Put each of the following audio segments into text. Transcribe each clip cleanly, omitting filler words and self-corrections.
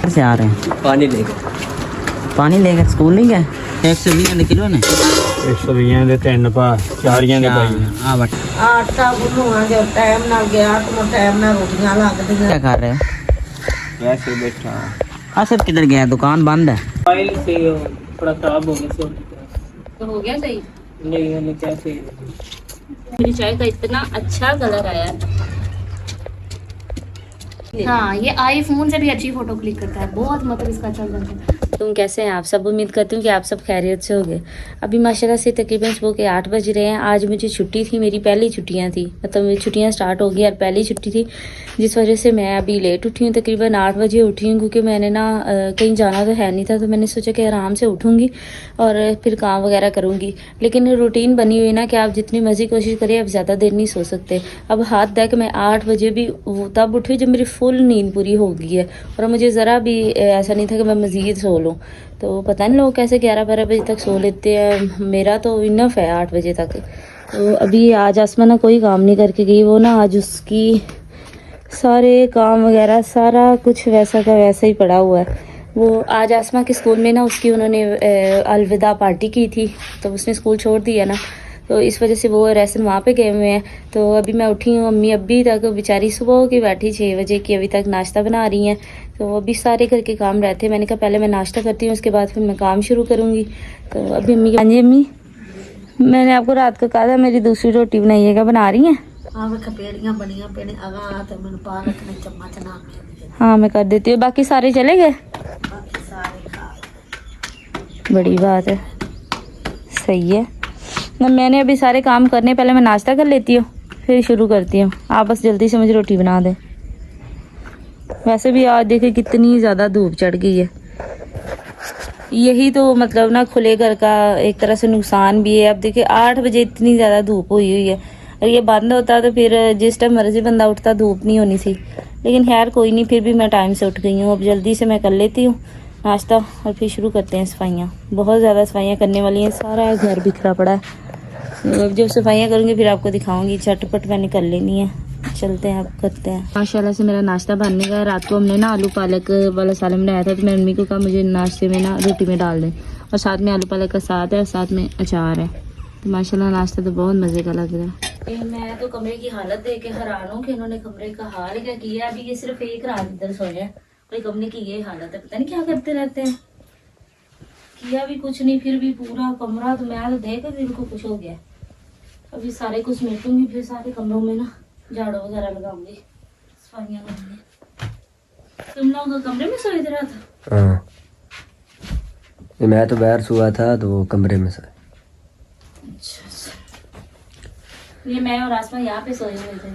घर से आ रहे हैं पानी लेकर स्कूल नहीं गए 120 किलो ने 120 ਦੇ 3 ਪਾ 4 ਦੇ ਭਾਈ हाँ बट आटा गुनवांगे टाइम ना गया तो टाइम ना रोटियां लगदियां क्या कर रहे हो वैसे बैठा असद किधर गया दुकान बंद है फाइल से थोड़ा खराब हो गया तो हो गया सही। नहीं मैंने क्या सही मेरी चाय का इतना अच्छा कलर आया। हाँ ये आईफोन से भी अच्छी फोटो क्लिक करता है, बहुत मतलब इसका अच्छा रिजल्ट है। तुम कैसे हैं आप सब? उम्मीद करती हूँ कि आप सब खैरियत से होंगे। अभी माशाल्लाह से तकरीबन सुबह के 8 बज रहे हैं। आज मुझे छुट्टी थी, मेरी पहली छुट्टियाँ थी, मतलब मेरी छुट्टियाँ स्टार्ट हो गई और पहली छुट्टी थी, जिस वजह से मैं अभी लेट उठी हूँ। तकरीबन 8 बजे उठी हूँ क्योंकि मैंने ना कहीं जाना तो है नहीं था, तो मैंने सोचा कि आराम से उठूँगी और फिर काम वगैरह करूँगी। लेकिन रूटीन बनी हुई ना कि आप जितनी मर्जी कोशिश करिए आप ज़्यादा देर नहीं सो सकते। अब हाथ दे कि मैं 8 बजे भी तब उठी जब मेरी फुल नींद पूरी हो गई है और मुझे ज़रा भी ऐसा नहीं था कि मैं मज़ीद सो लूँ। तो पता नहीं लोग कैसे 11-12 बजे तक सो लेते हैं, मेरा तो इनफ है 8 बजे तक। तो अभी आज आसमा ना कोई काम नहीं करके गई, वो ना आज उसकी सारे काम वगैरह सारा कुछ वैसा का वैसा ही पड़ा हुआ है। वो आज आसमा के स्कूल में ना उसकी उन्होंने अलविदा पार्टी की थी, तो उसने स्कूल छोड़ दिया ना, तो इस वजह से वो रेसन वहाँ पे गए हुए हैं। तो अभी मैं उठी हूँ, अम्मी अभी तक बेचारी सुबह की बैठी 6 बजे की, अभी तक नाश्ता बना रही हैं। तो अभी सारे घर के काम रहते हैं, मैंने कहा पहले मैं नाश्ता करती हूँ उसके बाद फिर मैं काम शुरू करूँगी। तो अभी अम्मी हाँ जी अम्मी, मैंने आपको रात को कहा था मेरी दूसरी रोटी बनाइएगा, बना रही हैं? हाँ मैं खपेड़ियां बनियां पेने आगा तो मैंने पालक ने चम्मच ना हाँ मैं कर देती हूँ। बाकी सारे चले गए? बाकी सारे खा बड़ी बात है, सही है ना। मैंने अभी सारे काम करने, पहले मैं नाश्ता कर लेती हूँ फिर शुरू करती हूँ। आप बस जल्दी से मुझे रोटी बना दें। वैसे भी आज देखिए कितनी ज़्यादा धूप चढ़ गई है, यही तो मतलब ना खुले घर का एक तरह से नुकसान भी है। अब देखिए 8 बजे इतनी ज़्यादा धूप हुई है, और ये बंद होता तो फिर जिस टाइम मर्जी बंदा उठता धूप नहीं होनी थी। लेकिन खैर कोई नहीं, फिर भी मैं टाइम से उठ गई हूँ। अब जल्दी से मैं कर लेती हूँ नाश्ता और फिर शुरू करते हैं सफाइयाँ। बहुत ज़्यादा सफाइयाँ करने वाली हैं, सारा घर बिखरा पड़ा है। जब सफाइयाँ करूँगी फिर आपको दिखाऊंगी, झटपट मैंने कर लेनी है। चलते हैं, अब करते हैं। माशाल्लाह से मेरा नाश्ता बनने का। रात को हमने ना आलू पालक वाला सालन बनाया था, तो मैं मम्मी को कहा मुझे नाश्ते में ना रोटी में डाल दें, और साथ में आलू पालक का साथ है और साथ में अचार है। तो माशाल्लाह नाश्ता तो बहुत मज़े का लग रहा है। मैं तो कमरे की हालत देख के हैरान हूँ कि इन्होंने कमरे का हाल क्या किया। अभी ये सिर्फ एक रात इधर सोए हैं और कमरे की ये हालत है, पता नहीं क्या करते रहते हैं। किया भी कुछ नहीं, फिर भी पूरा कमरा तो मैं तो देख कर इनको कुछ हो गया। अभी सारे कुछ समेटूंगी, फिर सारे कमरों में ना झाड़ू वगैरह लगाऊंगी, सफाइयाँ करूंगी। तुम लोग कमरे में सोए थे रात? हाँ मैं तो बाहर सोया था, तो वो कमरे में सोया। अच्छा, ये मैं और आसमा यहाँ पे सोए हुए थे।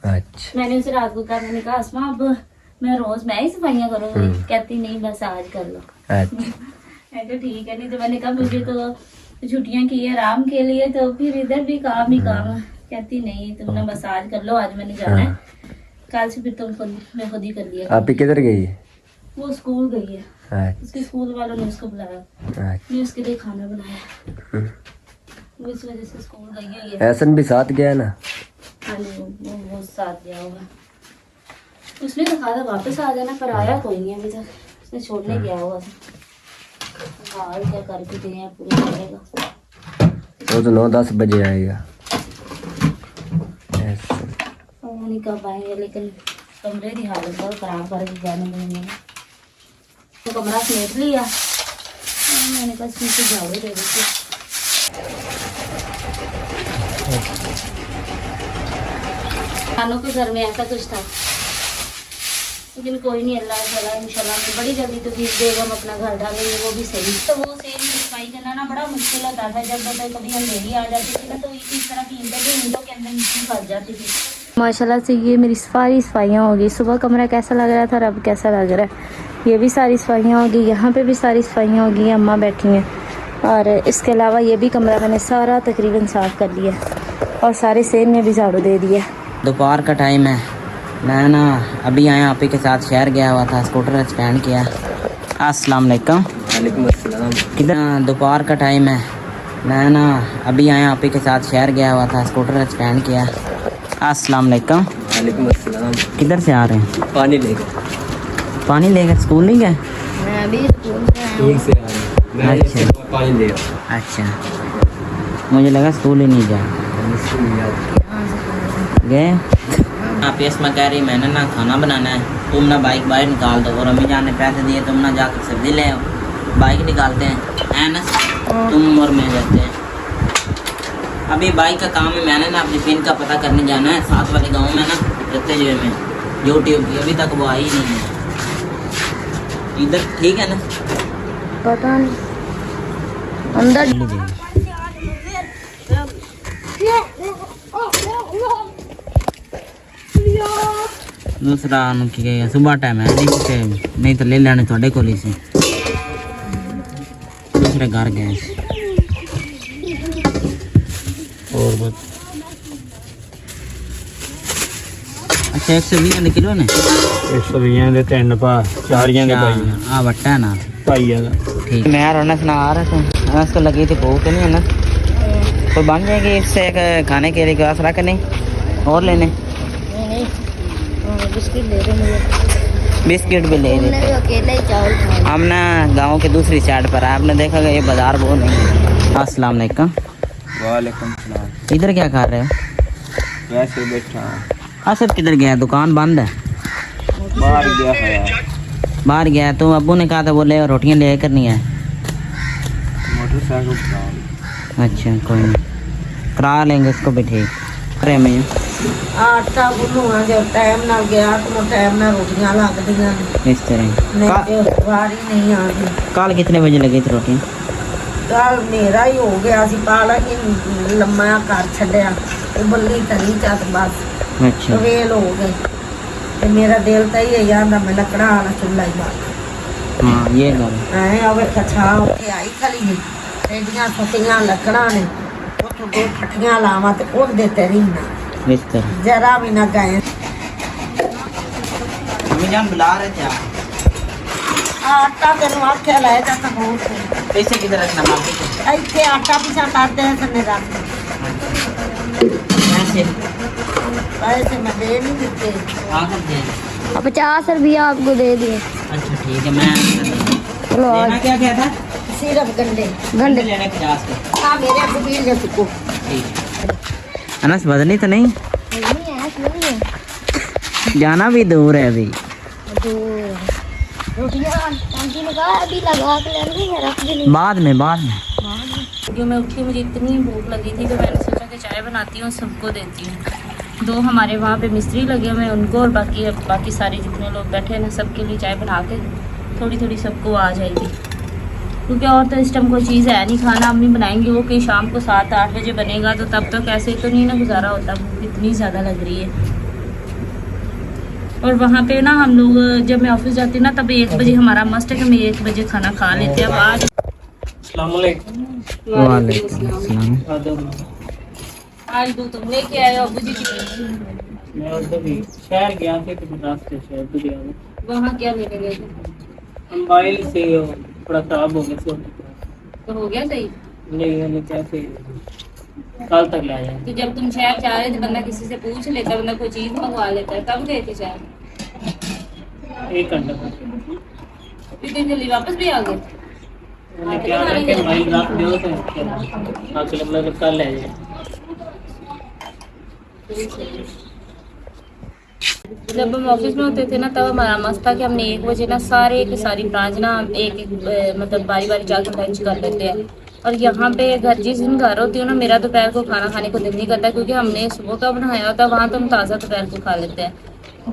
अच्छा मैंने उसे रात को कहा, मैंने कहा आसमा अब मैं रोज मैं ही सफाइयाँ करूंगी। कहती नहीं बस आज कर लो। अच्छा मैं तो ठीक है। नहीं तो मैंने कहा मुझे तो छुट्टियां की है आराम के लिए, तो फिर इधर भी काम ही काम है। कहती नहीं तुम ना बस आज कर लो, आज मैंने जाना है, कल से फिर तुम मैं खुद ही कर लिया। आप ही किधर गई? वो स्कूल गई है, अच्छा उसके स्कूल वालों ने उसको बुलाया, मैं उसके लिए खाना बनाया, वो इस वजह से स्कूल गई है। एहसन भी साथ गया ना? हाँ वो साथ गया होगा। उसने तो कहा था वापस आ जाना, पर आया कोई नहीं अभी तक। उसने छोड़ने गया होगा। हाल क्या करके दे हैं पूरा करेगा। वो तो 9-10 बजे आएगा। नहीं कब आएंगे, लेकिन कमरे की हालत बहुत खराब करके जाने देंगे। तो कमरा समेट लिया, मैंने कहा इसमें झाड़ू दे देती। खानों के घर में ऐसा कुछ था, लेकिन कोई नहीं, अल्लाह ताला इंशाल्लाह में बड़ी जल्दी तो ठीक देगा, हम अपना घर डालेंगे वो भी सही। तो वो सेम सफाई करना ना बड़ा मुश्किल होता था। जब कभी अंधेरी आ जाती थी ना, तो इस तरह की ईंटों के अंदर मिट्टी फंस जाती थी। माशाल्लाह से ये मेरी सारी सफाइयाँ हो गई। सुबह कमरा कैसा लग रहा था और अब कैसा लग रहा है। ये भी सारी सफाइयाँ हो गई, यहाँ पे भी सारी सफाइयाँ हो गई, अम्मा बैठी हैं। और इसके अलावा ये भी कमरा मैंने सारा तकरीबन साफ़ कर लिया और सारे सेम में भी झाड़ू दे दिया। दोपहर का टाइम है, मैं ना अभी आया आप ही के साथ शहर गया हुआ था, स्कूटर स्टैंड किया। अस्सलाम वालेकुम। वालेकुम अस्सलाम। किधर? दोपहर का टाइम है, मैं ना अभी आया आप ही के साथ शहर गया हुआ था, स्कूटर स्टैंड किया। अस्सलाम वालेकुम। वालेकुम अस्सलाम। किधर से आ रहे हैं? पानी लेकर पानी लेकर स्कूल नहीं गए? मैं अभी स्कूल से आया ठीक से आया मैं अच्छा। एक पानी ले आओ। अच्छा, मुझे लगा स्कूल ही नहीं गया। गए आप इसमें कह रही मैंने ना खाना बनाना है, तुम ना बाइक बाहर निकाल दो, और अम्मी जान ने पैसे दिए, तुम ना जाकर सब्जी ले आओ। बाइक निकालते हैं है ना, तुम और मैं जाते हैं। अभी बाइक का काम है, मैंने ना अपनी पिन का पता करने जाना है साथ वाले गांव में ना, रत्ते जुए में यूट्यूब की, अभी तक वो आई ही नहीं है इधर। ठीक है ना, पता नहीं अंदर दूसरा सुबह टाइम है नहीं तो ले लेने थोड़े को से दूसरे घर गए। और बस अच्छा 120 किलो ने 120 ਦੇ ਤਿੰਨ ਭਾ ਚਾਰੀਆਂ ਦੇ ਪਾਈ हाँ बट्टा है ना, ਭਾਈਆ ਦਾ। ठीक। मैं यार अनस ना आ रहा था, अनस को लगी थी भूख नहीं है ना, तो बन जाएगी इससे एक खाने के लिए ग्लास रख नहीं और लेने बिस्किट दे दे मुझे, बिस्किट भी ले रहे थे अकेले ही चावल खाए। हम ना गांव के दूसरी साइड पर है, आपने देखा ये बाजार वो नहीं है। अस्सलाम वालेकुम। वालेकुम सलाम। इधर क्या कर रहे हो? वैसे बैठा असद किधर गया? दुकान बंद है, बाहर गया है, बाहर गया। तो अब्बू ने कहा था बोले रोटियां ले करनी है। मोटरसाइकिल पर। अच्छा कोई नहीं, करा लेंगे उसको भी। ठीक अरे मैं आटा गुन्नूंगे टाइम नाल गया तो टाइम नाल रोटियां लगदियां ने, इस तरह नहीं ते वारी नहीं आती। कल कितने बजे लगी थी रोटियां? कल मेरा ही हो गया सी, पाला कि लम्मा कर छड्या उबली तली चात बस अच्छा वेल हो गए ते मेरा दिल तो ही आंदा मैं लकड़ा वाला चुल्हा ही बात हाँ ये गल ऐ अवे कछा उठे आई खली एडियां फटियां लकड़ा ने उठो दो फटियां लावा ते उस दे तेरी ना इस तरह। जरा भी ना गए। मम्मी जान बुला रहे थे आप, आटा तेन आख्या लाया जाता बहुत पैसे किधर रखना माफी इतने आटा पिछा करते हैं सने रख पैसे पैसे मैं दे नहीं देते। आकर दे। 50 रुपया आपको दे दिए। अच्छा ठीक है, मैं चलो लेना क्या क्या था? सिर्फ गंडे गंडे लेने 50 के। हाँ मेरे आपको पील जा चुको। ठीक अनस बदली तो नहीं? जाना भी दूर है अभी। रोटियां आंटी ने कहा अभी लगा के लेंगे या रख देंगे। बाद में क्योंकि मैं उठी, मुझे इतनी भूख लगी थी तो मैंने सोचा कि चाय बनाती हूँ सबको देती हूँ। 2 हमारे वहाँ पे मिस्त्री लगे हुए हैं, उनको और बाकी सारे जितने लोग बैठे हैं ना सबके लिए चाय बना के थोड़ी थोड़ी सबको आ जाएगी, क्योंकि और तो इस टाइम कोई चीज़ है नहीं। खाना अम्मी बनाएंगी वो कि शाम को 7-8 बजे बनेगा, तो तब तक ऐसे तो नहीं ना गुजारा होता, भूख इतनी ज़्यादा लग रही है। और वहाँ पे ना हम लोग जब मैं ऑफिस जाती हूँ ना तब 1 बजे हमारा मस्ट है कि मैं 1 बजे खाना खा लेते हैं। अब आज अस्सलाम वालेकुम। वालेकुम अस्सलाम। आज दूध तुम लेके आए हो अबू जी की? मैं उधर भी शहर गया था तो रास्ते से दुनिया में वहाँ क्या लेने गए थे? मोबाइल से थोड़ा खराब हो गया सो तो हो गया सही? नहीं हमें कैसे कल तक लाया। तो जब तुम शहर जा रहे थे बंदा किसी से पूछ लेता, बंदा कोई चीज़ मंगवा लेता है। कब गए थे शहर? 1 घंटा इतनी जल्दी वापस भी आ गए? मैंने क्या करके मोबाइल रख दिया तो आके मतलब कल ले जाए। जब हम ऑफिस में होते थे ना तब हमारा मस्त था कि हमने 1 बजे ना सारे की सारी ब्रांच ना एक मतलब बारी बारी जाकर लंच कर लेते हैं। और यहाँ पे घर जिस दिन घर होती हूँ ना मेरा दोपहर को खाना खाने को दिल नहीं करता, क्योंकि हमने सुबह का बनाया होता है, वहाँ तो हम ताज़ा दोपहर को खा लेते हैं।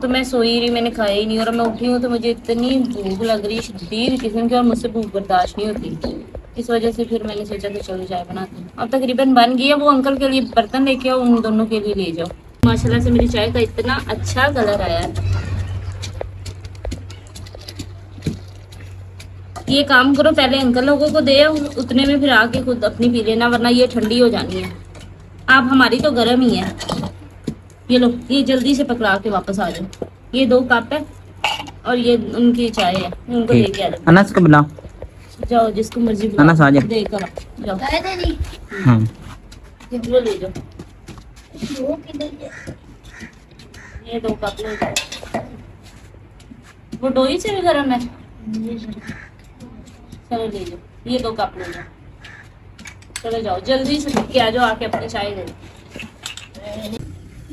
तो मैं सोई रही, मैंने खाया ही नहीं, और मैं उठी हूँ तो मुझे इतनी भूख लग रही शदीद किस्म की, और मुझसे भूख बर्दाश्त नहीं होती। इस वजह से फिर मैंने सोचा कि चलो चाय बनाती हूँ। अब तकरीबन बन गई है, वो अंकल के लिए बर्तन लेके आओ, उन दोनों के लिए ले जाओ। माशाल्लाह से मेरी चाय का इतना अच्छा कलर आया है। ये काम करो, पहले अंकल लोगों को दे आओ, उतने में फिर आके खुद अपनी पी लेना, वरना ये ठंडी हो जानी है। आप हमारी तो गर्म ही है। ये लो, ये जल्दी से पकड़ा के वापस आ जाओ। ये 2 कप है और ये उनकी चाय है, उनको लेके आ जाओ। अनस को बुलाओ, जाओ जिसको मर्जी अनस आ जाओ। देकर आओ, जाओ हाँ वो ले जाओ। ये 2 कप ले जाओ। वो डोई से भी गर्म है। चलो ले लो, ये 2 कप ले लो। चलो जाओ जल्दी से लेके आ जाओ, आके अपनी चाय दे दो।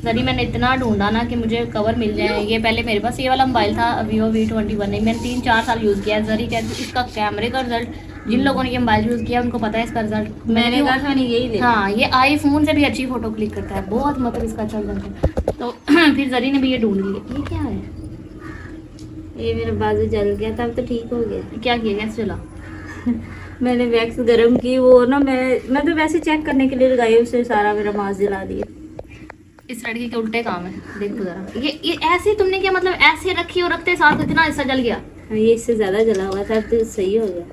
जरी मैंने इतना ढूंढा ना कि मुझे कवर मिल जाए। ये पहले मेरे पास ये वाला मोबाइल था Vivo V21, मैंने 3-4 साल यूज़ किया। जरी कहती इसका कैमरे का रिजल्ट, जिन लोगों ने ये मोबाइल यूज़ किया उनको पता है इसका रिजल्ट। मैंने कहा मैंने यही ले। हाँ, ये आईफोन से भी अच्छी फ़ोटो क्लिक करता है, बहुत मतलब इसका अच्छा रिजल्ट है। तो फिर जरी ने भी ये ढूंढ लिया। ये क्या है? ये मेरा बाजू जल गया था, अब तो ठीक हो गया। क्या किया, गैस चला? मैंने वैक्स गर्म की, वो ना मैं तो वैसे चेक करने के लिए लगाई, उससे सारा मेरा मांस जला दिया। इस लड़की के उल्टे काम है, देखो जरा। ये ऐसे तुमने क्या मतलब ऐसे रखी और रखते साथ इतना हिस्सा जल गया? हाँ, ये इससे ज्यादा जला हुआ था, अब तो सही हो गया।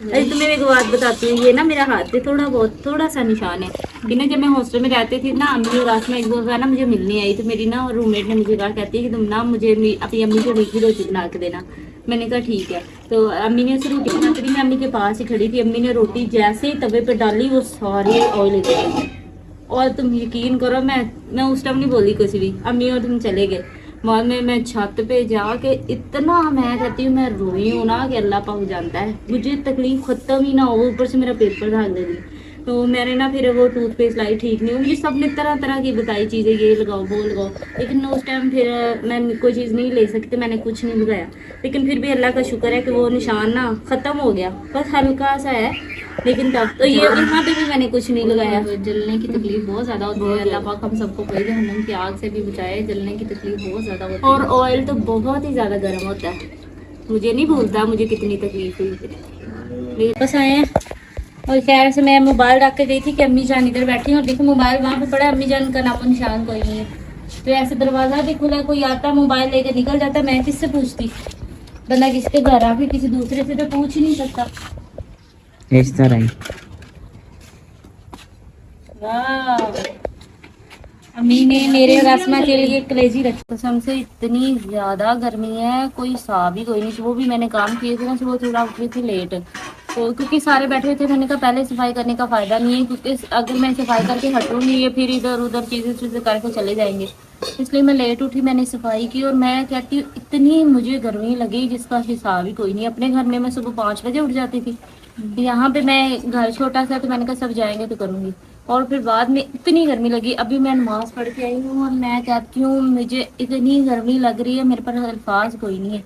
अरे तुम्हें एक बात बताती हूँ, ये ना मेरा हाथ पे थोड़ा सा निशान है कि ना जब मैं हॉस्टल में रहती थी ना, अम्मी रात में एक बार ना मुझे मिलने आई, तो मेरी ना रूममेट ने मुझे कहा, कहती है कि तुम ना मुझे अपनी अम्मी को मीठी रोटी बना के देना। मैंने कहा ठीक है। तो अम्मी ने उसे रोटी बना करी, मैं अम्मी के पास ही खड़ी थी। अम्मी ने रोटी जैसे ही तवे पर डाली वो सारी ऑयल गई। और तुम यकीन करो, मैं उस टाइम नहीं बोली कुछ भी। अम्मी और तुम चले गए। बाद में मैं छत पे जाके इतना, मैं कहती हूँ मैं रोई हूँ ना कि अल्लाह पाक जानता है, मुझे तकलीफ खत्म ही ना हो, ऊपर से मेरा पेपर भाग दे दी। तो मैंने ना फिर वो टूथपेस्ट लाई, ठीक नहीं हुई। मुझे सबने तरह तरह की बताई चीज़ें, ये लगाओ वो लगाओ, लेकिन उस टाइम फिर मैं कोई चीज़ नहीं ले सकती, मैंने कुछ नहीं लगाया। लेकिन फिर भी अल्लाह का शुक्र है कि वो निशान ना ख़त्म हो गया, बस हल्का सा है, लेकिन तब तो ये यहाँ पे भी मैंने कुछ नहीं लगाया। जलने की तकलीफ बहुत ज़्यादा होती है। अल्लाह पाक हम सबको कोई जहन्नम की आग से भी बचाए। जलने की तकलीफ बहुत ज़्यादा होती है। और ऑयल तो बहुत ही ज़्यादा गर्म होता है, मुझे नहीं भूलता मुझे कितनी तकलीफ हुई। बस आए हैं और खैर से मैं मोबाइल रख के गई थी कि अम्मी जान इधर बैठी और देखो मोबाइल वहाँ पे पड़ा है, अम्मी जान का नामो निशान कोई नहीं है। तो ऐसे दरवाज़ा भी खुला, कोई आता मोबाइल लेकर निकल जाता, मैं किससे पूछती? बंदा किसके घर आ, फिर किसी दूसरे से तो पूछ ही नहीं सकता। इस तरह ही वाह, अम्मी ने मेरे रस्मा के लिए कलेजी रखी। कसम से इतनी ज़्यादा गर्मी है, कोई हिसाब ही कोई नहीं। सुबह भी मैंने काम किए थे ना, सुबह थोड़ा उठी थी लेट, तो क्योंकि सारे बैठे थे। मैंने कहा पहले सफाई करने का फ़ायदा नहीं है, क्योंकि अगर मैं सफाई करके हटूँगी ये फिर इधर उधर चीज़ें करके चले जाएंगे, इसलिए मैं लेट उठी, मैंने सफाई की। और मैं कहती हूँ इतनी मुझे गर्मी लगी जिसका हिसाब ही कोई नहीं। अपने घर में मैं सुबह 5 बजे उठ जाती थी, यहाँ पे मैं घर छोटा सा, तो मैंने कहा सब जाएंगे तो करूँगी। और फिर बाद में इतनी गर्मी लगी। अभी मैं नमाज पढ़ के आई हूँ और मैं कहती हूँ मुझे इतनी गर्मी लग रही है, मेरे पास अल्फाज कोई नहीं है,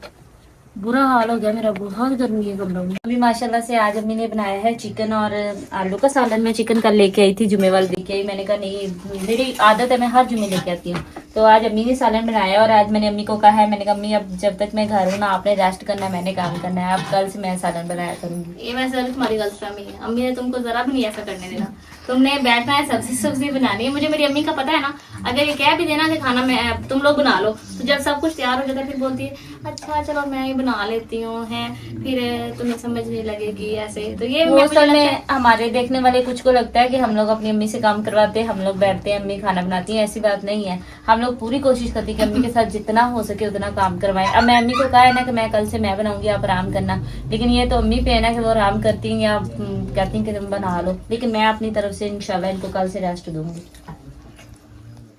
बुरा हाल हो गया मेरा, बहुत गर्मी है कमरों में। अभी माशाल्लाह से आज अम्मी ने बनाया है चिकन और आलू का सालन। मैं चिकन कल लेके आई थी, जुमे वाले लेके आई। मैंने कहा नहीं, मेरी आदत है मैं हर जुमे लेके आती हूँ। तो आज अम्मी ने सालन बनाया और आज मैंने अम्मी को कहा है, मैंने कहा अम्मी अब जब तक मैं घर हूँ ना, आपने रेस्ट करना है, मैंने काम करना है, अब कल से मैं सालन बनाया करूँगी। ये वैसे तुम्हारी गलतफहमी है, अम्मी ने तुमको जरा भी नहीं ऐसा करने देना। तुमने बैठना है, सब्जी बनानी है। मुझे मेरी अम्मी का पता है ना, अगर ये कह भी देना कि खाना मैं तुम लोग बना लो, तो जब सब कुछ तैयार हो जाता है फिर बोलती है अच्छा चलो मैं ही बना लेती हूँ, है फिर तुम्हें समझ नहीं लगेगी ऐसे। तो ये में हमारे देखने वाले कुछ को लगता है कि हम लोग अपनी अम्मी से काम करवाते हैं, हम लोग बैठते हैं, अम्मी खाना बनाती है। ऐसी बात नहीं है, हम लोग पूरी कोशिश करती है कि अम्मी के साथ जितना हो सके उतना काम करवाएं। अब मैं अम्मी को कहा है ना कि मैं कल से मैं बनाऊंगी, आप आराम करना, लेकिन ये तो अम्मी पे है ना कि वो आराम करती हैं या कहती हैं कि तुम बना लो। लेकिन मैं अपनी तरफ से इंशाल्लाह इनको कल से रेस्ट दूंगी।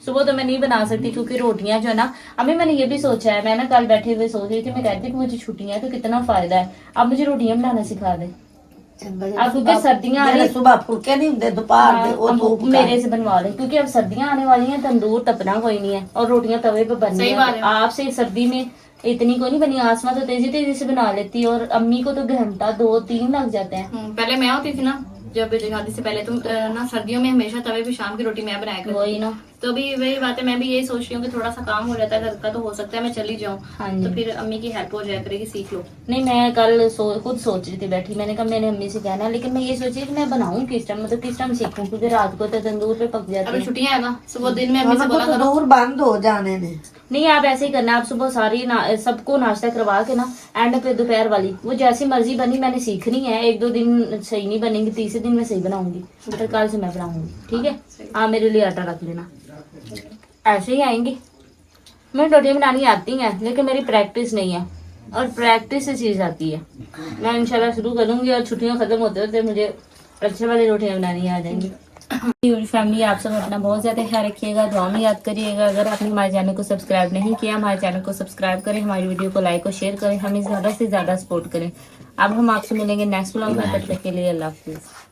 सुबह तो मैं नहीं बना सकती क्योंकि रोटियां जो है ना, अभी मैंने ये भी सोचा है, मैं ना कल बैठे हुए सोच रही थी, मैं कहती थी कि मुझे छुट्टियां है तो कितना फायदा है, अब मुझे रोटियां बनाना सिखा दे। अब क्योंकि सर्दियां आ रही, सुबह फुलके नहीं होंगे दोपहर में, वो धूप मेरे से बनवा ले, क्योंकि अब सर्दियां आने वाली हैं, तंदूर तपना कोई नहीं है और रोटियां तवे पे बननी है। आपसे सर्दी में इतनी को नहीं बनी, आसमा तो तेजी तेजी से बना लेती है और अम्मी को तो घंटा 2-3 लग जाते हैं। पहले मैं होती थी ना, जब शादी से पहले तुम ना सर्दियों में हमेशा तवे पे शाम की रोटी मैं बनाया करती। वही ना, तो अभी वही बात है, मैं भी यही सोच रही हूँ कि थोड़ा सा काम हो जाता है घर का, तो हो सकता है मैं चली जाऊँ, तो फिर अम्मी की हेल्प हो जाया करेगी, सीख लो। नहीं मैं कल खुद सोच रही थी बैठी, मैंने कहा मैंने अम्मी से कहना, लेकिन मैं ये सोची कि मैं बनाऊँ किस टाइम, मतलब किस टाइम सीखूं, क्योंकि रात को तो तंदूर पे पक जाती है। अभी छुट्टियां है ना, सुबह दिन में अम्मी से बोला करो। तंदूर बंद हो जाने ने। नहीं आप ऐसे ही करना, आप सुबह सारी सबको नाश्ता करवा के ना, एंड पे दोपहर वाली वो जैसी मर्जी बनी मैंने सीखनी है। 1-2 दिन सही नहीं बनेंगी, तीसरे दिन मैं सही बनाऊंगी, फिर कल से मैं बनाऊंगी, ठीक है। हाँ मेरे लिए आटा रख लेना, ऐसे ही आएंगी। मैं रोटियां बनानी आती हैं लेकिन मेरी प्रैक्टिस नहीं है, और प्रैक्टिस से चीज़ आती है। मैं इंशाल्लाह शुरू करूंगी और छुट्टियां खत्म होते होते मुझे अच्छे वाली रोटियां बनानी आ जाएंगी। फैमिली, आप सब अपना बहुत ज़्यादा ख्याल रखिएगा, दुआ में याद करिएगा। अगर आपने हमारे चैनल को सब्सक्राइब नहीं किया, हमारे चैनल को सब्सक्राइब करें, हमारी वीडियो को लाइक और शेयर करें, हमें ज़्यादा से ज़्यादा सपोर्ट करें। अब हम आपसे मिलेंगे नेक्स्ट व्लॉग में, तब तक के लिए अल्लाह हाफिज़।